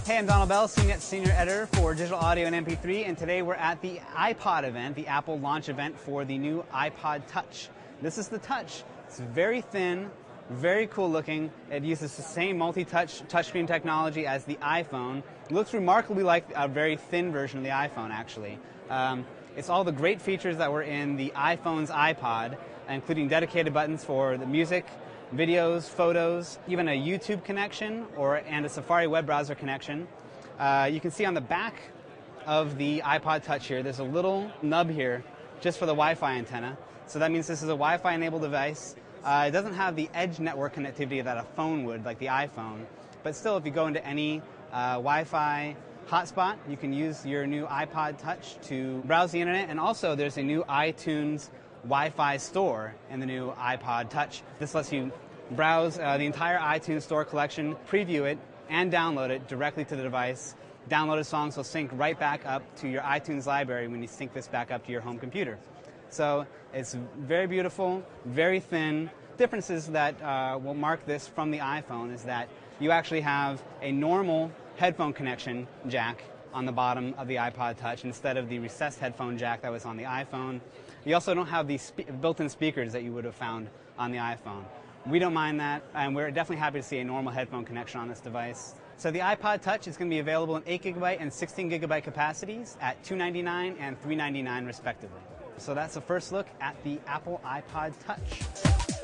Hey, I'm Donald Bell, CNET Senior Editor for Digital Audio and MP3, and today we're at the iPod event, the Apple launch event for the new iPod Touch. This is the Touch. It's very thin, very cool looking. It uses the same multi-touch touchscreen technology as the iPhone. It looks remarkably like a very thin version of the iPhone, actually. It's all the great features that were in the iPhone's iPod, including dedicated buttons for the music, videos, photos, even a YouTube connection and a Safari web browser connection. You can see on the back of the iPod Touch here, there's a little nub here just for the Wi-Fi antenna. So that means this is a Wi-Fi enabled device. It doesn't have the edge network connectivity that a phone would, like the iPhone. But still, if you go into any Wi-Fi hotspot, you can use your new iPod Touch to browse the internet. And also, there's a new iTunes Wi-Fi store in the new iPod Touch. This lets you browse the entire iTunes store collection, preview it, and download it directly to the device. Downloaded songs will sync right back up to your iTunes library when you sync this back up to your home computer. So it's very beautiful, very thin. Differences that will mark this from the iPhone is that you actually have a normal headphone connection jack on the bottom of the iPod Touch instead of the recessed headphone jack that was on the iPhone. You also don't have the built-in speakers that you would have found on the iPhone. We don't mind that, and we're definitely happy to see a normal headphone connection on this device. So the iPod Touch is going to be available in 8GB and 16GB capacities at $299 and $399 respectively. So that's the first look at the Apple iPod Touch.